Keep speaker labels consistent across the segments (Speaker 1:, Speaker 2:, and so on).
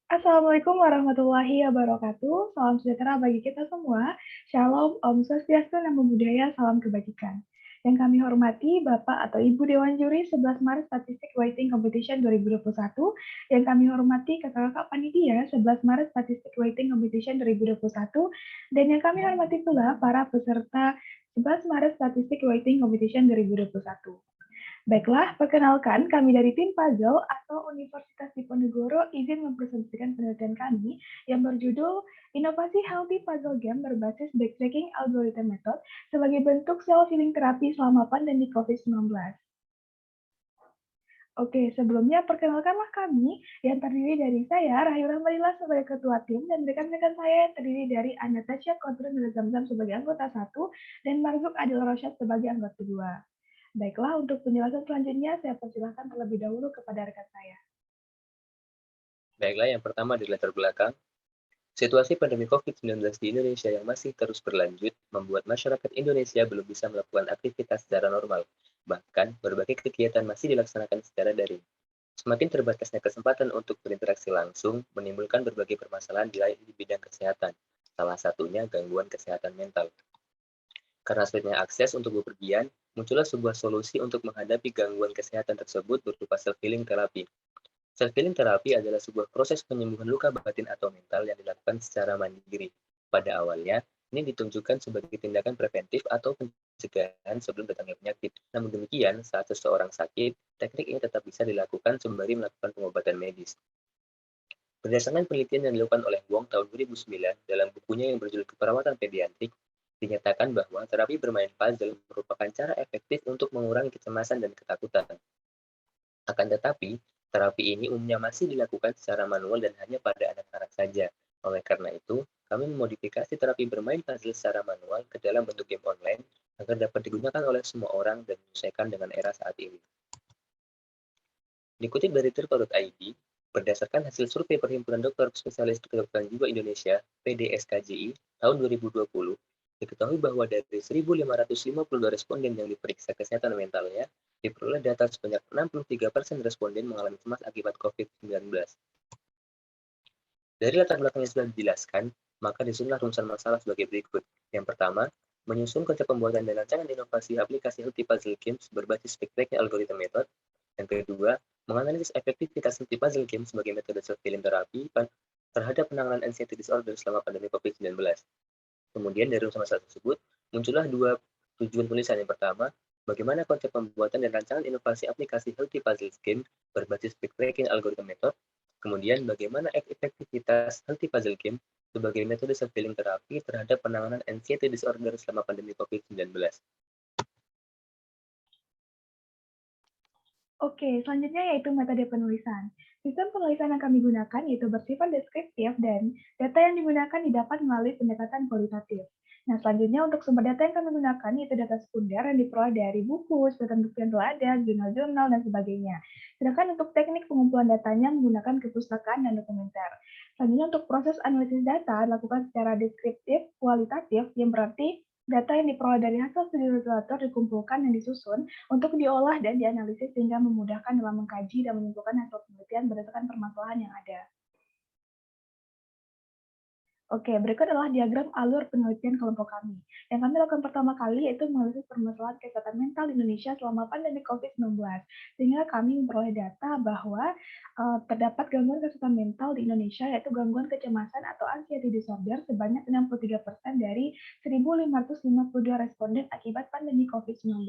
Speaker 1: Assalamualaikum warahmatullahi wabarakatuh. Salam sejahtera bagi kita semua. Shalom, Om Swastiastu, Namo Buddhaya, salam kebajikan. Yang kami hormati Bapak atau Ibu Dewan Juri 11 Maret Statistik Writing Competition 2021. Yang kami hormati Kakak-kakak Panitia 11 Maret Statistik Writing Competition 2021. Dan yang kami hormati pula para peserta 11 Maret Statistik Writing Competition 2021. Baiklah, perkenalkan kami dari tim Puzzle atau Universitas Diponegoro izin mempresentasikan penelitian kami yang berjudul Inovasi Healthy Puzzle Game berbasis Backtracking Algorithm Method sebagai bentuk self-healing terapi selama pandemi COVID-19. Oke, sebelumnya perkenalkanlah kami yang terdiri dari saya, Rahayu Rahmanillah sebagai ketua tim, dan rekan-rekan saya yang terdiri dari Anastasia Kontun dan Zamzam sebagai anggota 1, dan Marzuk Adil Rosyad sebagai anggota 2. Baiklah, untuk penjelasan selanjutnya saya persilahkan terlebih dahulu kepada rekan saya.
Speaker 2: Baiklah, yang pertama di latar belakang. Situasi pandemi COVID-19 di Indonesia yang masih terus berlanjut membuat masyarakat Indonesia belum bisa melakukan aktivitas secara normal. Bahkan, berbagai kegiatan masih dilaksanakan secara daring. Semakin terbatasnya kesempatan untuk berinteraksi langsung menimbulkan berbagai permasalahan di bidang kesehatan. Salah satunya gangguan kesehatan mental. Karena sulitnya akses untuk bepergian, muncullah sebuah solusi untuk menghadapi gangguan kesehatan tersebut berupa self-healing therapy. Self-healing terapi adalah sebuah proses penyembuhan luka batin atau mental yang dilakukan secara mandiri. Pada awalnya, ini ditunjukkan sebagai tindakan preventif atau pencegahan sebelum datangnya penyakit. Namun demikian, saat seseorang sakit, teknik ini tetap bisa dilakukan sembari melakukan pengobatan medis. Berdasarkan penelitian yang dilakukan oleh Wong tahun 2009 dalam bukunya yang berjudul Keperawatan Pediatrik, dinyatakan bahwa terapi bermain puzzle merupakan cara efektif untuk mengurangi kecemasan dan ketakutan. Akan tetapi, terapi ini umumnya masih dilakukan secara manual dan hanya pada anak-anak saja. Oleh karena itu, kami memodifikasi terapi bermain puzzle secara manual ke dalam bentuk game online agar dapat digunakan oleh semua orang dan menyesuaikan dengan era saat ini. Dikutip dari tirta.id, berdasarkan hasil survei Perhimpunan Dokter Spesialis Kedokteran Jiwa Indonesia (PDSKJI) tahun 2020, diketahui bahwa dari 1.552 responden yang diperiksa kesehatan mentalnya, diperoleh data sebanyak 63% responden mengalami cemas akibat COVID-19. Dari latar belakang yang sudah dijelaskan, maka disusunlah rumusan masalah sebagai berikut. Yang pertama, menyusun konsep pembuatan dan rancangan inovasi aplikasi Healthy Puzzle Games berbasis backtracking algorithm method. Yang kedua, menganalisis efektivitas Healthy Puzzle Games sebagai metode self-healing terapi terhadap penanganan anxiety disorder selama pandemi COVID-19. Kemudian dari rumusan masalah tersebut, muncullah dua tujuan tulisan. Yang pertama, bagaimana konsep pembuatan dan rancangan inovasi aplikasi Healthy Puzzle Game berbasis backtracking algorithm method. Kemudian, bagaimana efektivitas Healthy Puzzle Game sebagai metode self-healing terapi terhadap penanganan anxiety disorder selama pandemi COVID-19.
Speaker 1: Oke, selanjutnya yaitu metode penulisan. Sistem penulisan yang kami gunakan yaitu bersifat deskriptif dan data yang digunakan didapat melalui pendekatan kualitatif. Nah, selanjutnya untuk sumber data yang kami gunakan yaitu data sekunder yang diperoleh dari buku, catatan bukti yang telah ada, jurnal-jurnal, dan sebagainya. Sedangkan untuk teknik pengumpulan datanya menggunakan kepustakaan dan dokumenter. Selanjutnya untuk proses analisis data dilakukan secara deskriptif, kualitatif, yang berarti data yang diperoleh dari hasil studi regulator dikumpulkan dan disusun untuk diolah dan dianalisis sehingga memudahkan dalam mengkaji dan menyimpulkan hasil penelitian berdasarkan permasalahan yang ada. Oke, berikut adalah diagram alur penelitian kelompok kami. Yang kami lakukan pertama kali yaitu menganalisis permasalahan kesehatan mental di Indonesia selama pandemi COVID-19. Sehingga kami memperoleh data bahwa terdapat gangguan kesehatan mental di Indonesia yaitu gangguan kecemasan atau anxiety disorder sebanyak 63% dari 1.552 responden akibat pandemi COVID-19.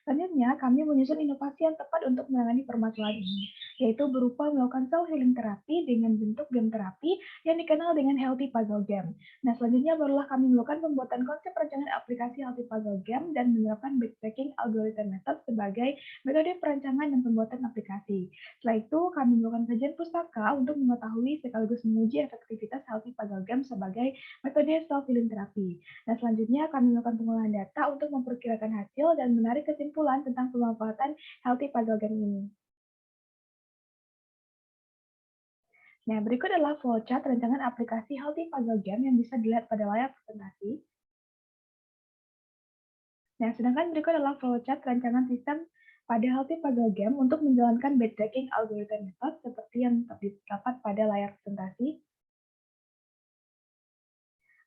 Speaker 1: Selanjutnya, kami menyusun inovasi yang tepat untuk menangani permasalahan ini, yaitu berupa melakukan self-healing terapi dengan bentuk game terapi yang dikenal dengan Healthy Puzzle Game. Nah, selanjutnya barulah kami melakukan pembuatan konsep rancangan aplikasi Healthy Puzzle Game dan menerapkan backtracking algorithm method sebagai metode perancangan dan pembuatan aplikasi. Setelah itu, kami melakukan kajian pustaka untuk mengetahui sekaligus menguji efektivitas Healthy Puzzle Game sebagai metode self-healing terapi. Nah, selanjutnya kami melakukan pengolahan data untuk memperkirakan hasil dan menarik kesimpulan tentang pemanfaatan Healthy Puzzle Game ini. Nah, berikut adalah flowchart rancangan aplikasi Healthy Puzzle Game yang bisa dilihat pada layar presentasi. Nah, sedangkan berikut adalah flowchart rancangan sistem pada Healthy Puzzle Game untuk menjalankan backtracking algorithm method seperti yang terdapat pada layar presentasi.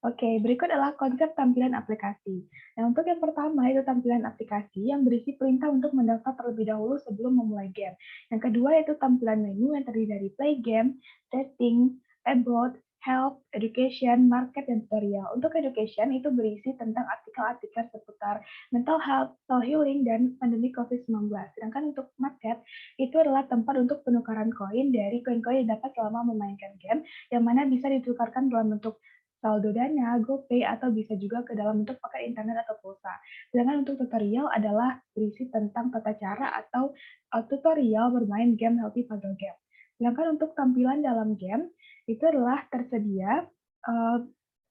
Speaker 1: Oke, berikut adalah konsep tampilan aplikasi. Nah, untuk yang pertama itu tampilan aplikasi yang berisi perintah untuk mendaftar terlebih dahulu sebelum memulai game. Yang kedua yaitu tampilan menu yang terdiri dari play game, setting, about, help, education, market, dan tutorial. Untuk education itu berisi tentang artikel-artikel seputar mental health, soul healing, dan pandemi COVID-19. Sedangkan untuk market itu adalah tempat untuk penukaran koin dari koin-koin yang dapat selama memainkan game, yang mana bisa ditukarkan dalam bentuk saldo dana, GoPay, atau bisa juga ke dalam bentuk pakai internet atau pulsa. Sedangkan untuk tutorial adalah berisi tentang tata cara atau tutorial bermain game Healthy Puzzle Game. Sedangkan untuk tampilan dalam game, itu adalah tersedia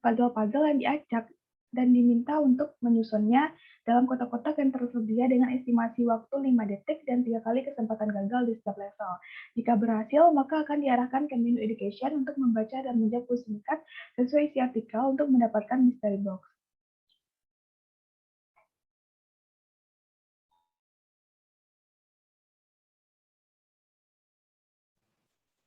Speaker 1: puzzle-puzzle yang diacak dan diminta untuk menyusunnya dalam kotak-kotak yang tersedia dengan estimasi waktu 5 detik dan 3 kali kesempatan gagal di setiap level. Jika berhasil, maka akan diarahkan ke menu education untuk membaca dan menjawab kuis singkat sesuai isi artikel untuk mendapatkan mystery box.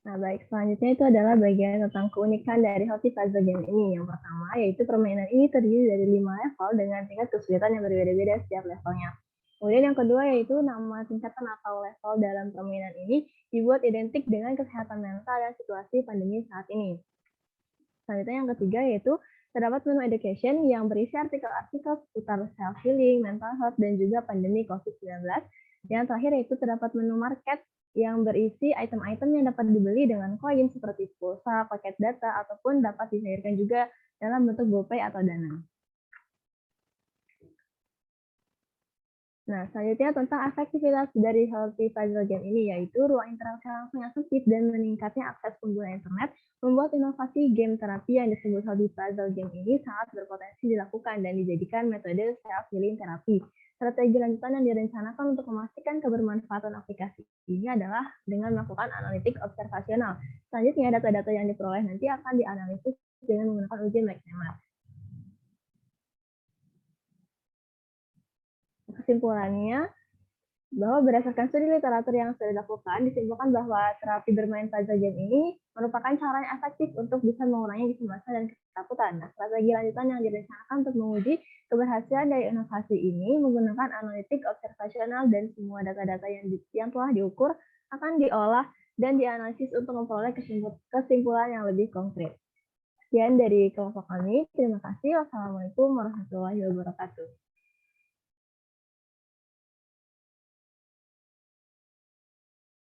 Speaker 3: Nah, baik. Selanjutnya itu adalah bagian tentang keunikan dari Healthy Puzzle Game ini. Yang pertama, yaitu permainan ini terdiri dari 5 level dengan tingkat kesulitan yang berbeda-beda setiap levelnya. Kemudian yang kedua yaitu nama tingkatan atau level dalam permainan ini dibuat identik dengan kesehatan mental dan situasi pandemi saat ini. Selanjutnya yang ketiga yaitu terdapat menu education yang berisi artikel-artikel seputar self-healing, mental health, dan juga pandemi COVID-19. Yang terakhir yaitu terdapat menu market yang berisi item-item yang dapat dibeli dengan koin seperti pulsa, paket data, ataupun dapat dicairkan juga dalam bentuk GoPay atau Dana. Nah, selanjutnya tentang efektivitas dari Healthy Puzzle Game ini, yaitu ruang interaksi langsung yang sempit dan meningkatnya akses pengguna internet, membuat inovasi game terapi yang disebut Healthy Puzzle Game ini sangat berpotensi dilakukan dan dijadikan metode self-healing terapi. Strategi lanjutan yang direncanakan untuk memastikan kebermanfaatan aplikasi ini adalah dengan melakukan analitik observasional. Selanjutnya, data-data yang diperoleh nanti akan dianalisis dengan menggunakan uji McNamara. Kesimpulannya, bahwa berdasarkan studi literatur yang sudah dilakukan, disimpulkan bahwa terapi bermain puzzle game ini merupakan cara yang efektif untuk bisa mengurangi kecemasan dan ketakutan. Nah, strategi lanjutan yang direncanakan untuk menguji keberhasilan dari inovasi ini menggunakan analitik observasional dan semua data-data yang telah diukur akan diolah dan dianalisis untuk memperoleh kesimpulan yang lebih konkret. Sekian dari kelompok kami. Terima kasih. Wassalamualaikum warahmatullahi wabarakatuh.